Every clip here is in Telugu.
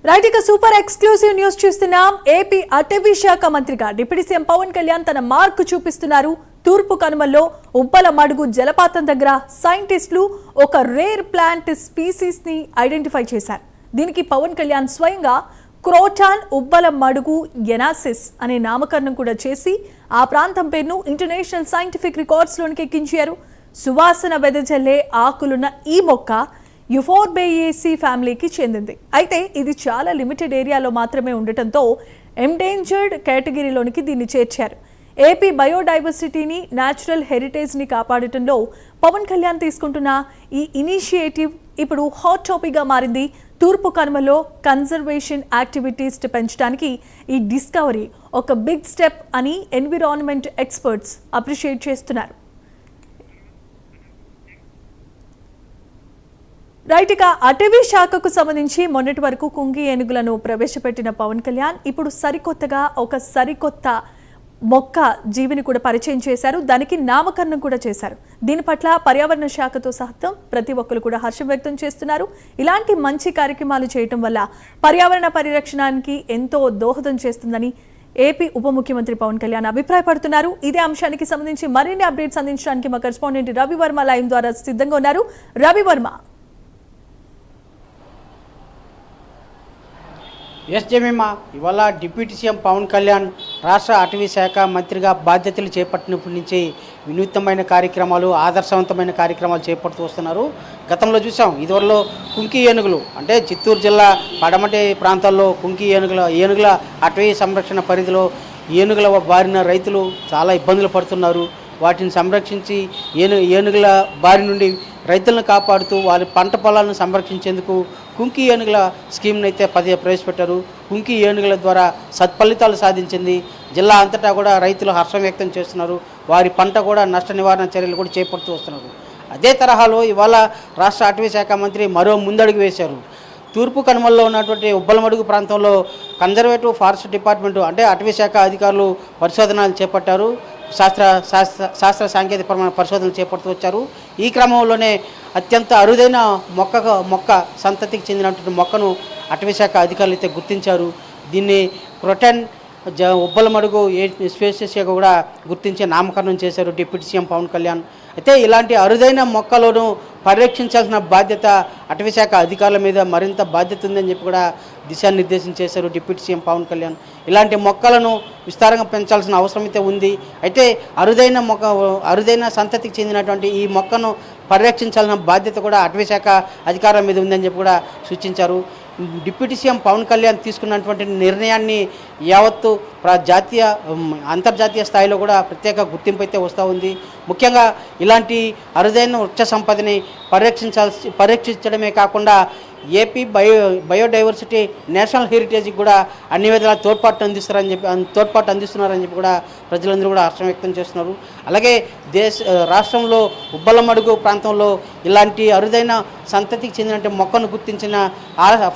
రైట్ ఇక సూపర్ ఎక్స్క్లూసివ్ న్యూస్ చూస్తున్నాం. ఏపీ అటవీ శాఖ మంత్రిగా డిప్యూటీ సీఎం పవన్ కళ్యాణ్ తన మార్కు చూపిస్తున్నారు. తూర్పు కనుమల్లో ఉబ్బల మడుగు జలపాతం దగ్గర సైంటిస్టులు ఒక రేర్ ప్లాంట్ స్పీసీస్ ని ఐడెంటిఫై చేశారు. దీనికి పవన్ కళ్యాణ్ స్వయంగా క్రోటాన్ ఉబ్బల మడుగు ఎనాసిస్ అనే నామకరణం కూడా చేసి ఆ ప్రాంతం పేరును ఇంటర్నేషనల్ సైంటిఫిక్ రికార్డ్స్ లోనికి ఎక్కించారు. సువాసన వెదజల్లే ఆకులున్న ఈ మొక్క యుఫోర్బేయేసీ ఫ్యామిలీకి చెందింది. అయితే ఇది చాలా లిమిటెడ్ ఏరియాలో మాత్రమే ఉండటంతో ఎండేంజర్డ్ కేటగిరీలోనికి దీన్ని చేర్చారు. ఏపీ బయోడైవర్సిటీని, న్యాచురల్ హెరిటేజ్ని కాపాడటంలో పవన్ కళ్యాణ్ తీసుకుంటున్న ఈ ఇనిషియేటివ్ ఇప్పుడు హాట్ టాపిక్గా మారింది. తూర్పు కనుమలో కన్జర్వేషన్ యాక్టివిటీస్ పెంచడానికి ఈ డిస్కవరీ ఒక బిగ్ స్టెప్ అని ఎన్విరాన్మెంట్ ఎక్స్పర్ట్స్ అప్రిషియేట్ చేస్తున్నారు. రైట్ ఇక అటవీ శాఖకు సంబంధించి మొన్నటి వరకు కుంగి ఏనుగులను ప్రవేశపెట్టిన పవన్ కళ్యాణ్ ఇప్పుడు సరికొత్తగా ఒక సరికొత్త మొక్క జీవిని కూడా పరిచయం చేశారు. దానికి నామకరణం కూడా చేశారు. దీని పట్ల పర్యావరణ శాఖతో సహా ప్రతి ఒక్కరు కూడా హర్షం వ్యక్తం చేస్తున్నారు. ఇలాంటి మంచి కార్యక్రమాలు చేయటం వల్ల పర్యావరణ పరిరక్షణకి ఎంతో దోహదం చేస్తుందని ఏపీ ఉప ముఖ్యమంత్రి పవన్ కళ్యాణ్ అభిప్రాయపడుతున్నారు. ఇదే అంశానికి సంబంధించి మరిన్ని అప్డేట్స్ అందించడానికి మా కరెస్పాండెంట్ రవి వర్మ లైవ్ ద్వారా సిద్ధంగా ఉన్నారు. రవి వర్మ. ఎస్ జమీమా, ఇవాళ డిప్యూటీ సీఎం పవన్ కళ్యాణ్ రాష్ట్ర అటవీ శాఖ మంత్రిగా బాధ్యతలు చేపట్టినప్పటి నుంచి వినూత్నమైన కార్యక్రమాలు, ఆదర్శవంతమైన కార్యక్రమాలు చేపడుతూ వస్తున్నారు. గతంలో చూసాం, ఇదివరలో కుంకి ఏనుగులు అంటే చిత్తూరు జిల్లా పడమటి ప్రాంతాల్లో కుంకి ఏనుగుల అటవీ సంరక్షణ పరిధిలో ఏనుగుల బారిన రైతులు చాలా ఇబ్బందులు పడుతున్నారు. వాటిని సంరక్షించి ఏనుగుల బారి నుండి రైతులను కాపాడుతూ వారి పంట పొలాలను సంరక్షించేందుకు కుంకి ఏనుగుల స్కీమ్ను అయితే ప్రవేశపెట్టారు. కుంకి ఏనుగుల ద్వారా సత్ఫలితాలు సాధించింది. జిల్లా అంతటా కూడా రైతులు హర్షం వ్యక్తం చేస్తున్నారు. వారి పంట కూడా నష్ట నివారణ చర్యలు కూడా చేపడుతూ వస్తున్నారు. అదే తరహాలో ఇవాళ రాష్ట్ర అటవీ శాఖ మంత్రి మరో ముందడుగు వేశారు. తూర్పు కనుమల్లో ఉన్నటువంటి ఉబ్బలమడుగు ప్రాంతంలో కన్జర్వేటివ్ ఫారెస్ట్ డిపార్ట్మెంటు అంటే అటవీ శాఖ అధికారులు పరిశోధనలు చేపట్టారు. శాస్త్ర సాంకేతికపరమైన పరిశోధనలు చేపడుతూ వచ్చారు. ఈ క్రమంలోనే అత్యంత అరుదైన మొక్క సంతతికి చెందినటువంటి మొక్కను అటవీ శాఖ అధికారులు అయితే గుర్తించారు. దీన్ని క్రోటాన్ ఉబ్బలమడుగు స్పీసీస్గా కూడా గుర్తించి నామకరణం చేశారు డిప్యూటీ సీఎం పవన్ కళ్యాణ్. అయితే ఇలాంటి అరుదైన మొక్కలను పరిరక్షించాల్సిన బాధ్యత అటవీ శాఖ అధికారుల మీద మరింత బాధ్యత ఉందని చెప్పి కూడా దిశానిర్దేశం చేశారు డిప్యూటీ సీఎం పవన్ కళ్యాణ్. ఇలాంటి మొక్కలను విస్తారంగా పెంచాల్సిన అవసరం అయితే ఉంది. అయితే అరుదైన సంతతికి చెందినటువంటి ఈ మొక్కను పరిరక్షించాల్సిన బాధ్యత కూడా అటవీ శాఖ అధికారుల మీద ఉందని చెప్పి కూడా సూచించారు. డిప్యూటీ సీఎం పవన్ కళ్యాణ్ తీసుకున్నటువంటి నిర్ణయాన్ని యావత్తు జాతీయ అంతర్జాతీయ స్థాయిలో కూడా ప్రత్యేక గుర్తింపు అయితే వస్తూ ఉంది. ముఖ్యంగా ఇలాంటి అరుదైన వృక్ష సంపదని పరిరక్షించడమే కాకుండా ఏపీ బయోడైవర్సిటీ నేషనల్ హెరిటేజ్కి కూడా అన్ని విధాలా తోడ్పాటు అందిస్తున్నారని చెప్పి కూడా ప్రజలందరూ కూడా హర్షం వ్యక్తం చేస్తున్నారు. అలాగే రాష్ట్రంలో ఉబ్బలమడుగు ప్రాంతంలో ఇలాంటి అరుదైన సంతతికి చెందిన మొక్కను గుర్తించిన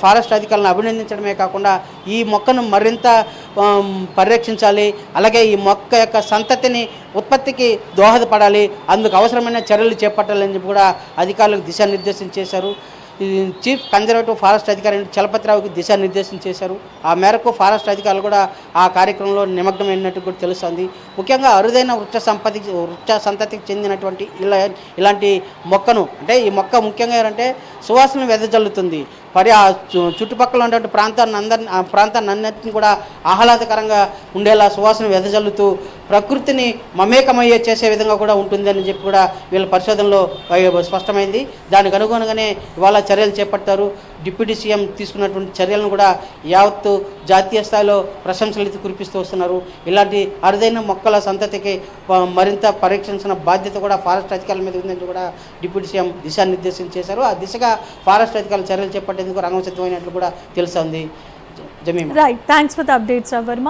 ఫారెస్ట్ అధికారులను అభినందించడమే కాకుండా ఈ మొక్కను మరింత పరిరక్షించాలి, అలాగే ఈ మొక్క యొక్క సంతతిని ఉత్పత్తికి దోహదపడాలి, అందుకు అవసరమైన చర్యలు చేపట్టాలని చెప్పి కూడా అధికారులకు దిశానిర్దేశం చేశారు. చీఫ్ కన్జర్వేటివ్ ఫారెస్ట్ అధికారి చలపతిరావుకి దిశానిర్దేశం చేశారు. ఆ మేరకు ఫారెస్ట్ అధికారులు కూడా ఆ కార్యక్రమంలో నిమగ్నమైనట్టు కూడా తెలుస్తుంది. ముఖ్యంగా అరుదైన వృక్ష సంతతికి చెందినటువంటి ఇలాంటి మొక్కను అంటే ఈ మొక్క ముఖ్యంగా ఏంటంటే సువాసన వెదజల్లుతుంది. చుట్టుపక్కల ఉన్నటువంటి ప్రాంతాన్ని అన్నింటినీ కూడా ఆహ్లాదకరంగా ఉండేలా సువాసన వెదజల్లుతూ ప్రకృతిని మమేకమయ్యే చేసే విధంగా కూడా ఉంటుందని చెప్పి కూడా వీళ్ళ పరిశోధనలో స్పష్టమైంది. దానికి అనుగుణంగానే ఇవాళ చర్యలు చేపట్టారు. డిప్యూటీ సీఎం తీసుకున్నటువంటి చర్యలను కూడా యావత్తు జాతీయ స్థాయిలో ప్రశంసలు అయితే కురిపిస్తూ వస్తున్నారు. ఇలాంటి అరుదైన మొక్కల సంతతికి మరింత పరీక్షించిన బాధ్యత కూడా ఫారెస్ట్ అధికారుల మీద ఉందని కూడా డిప్యూటీ సీఎం దిశానిర్దేశం చేశారు. ఆ దిశగా ఫారెస్ట్ అధికారులు చర్యలు చేపట్టేందుకు రంగం సిద్ధమైనట్లు కూడా తెలుస్తోంది. Jemimah. Right, thanks for the updates Varma.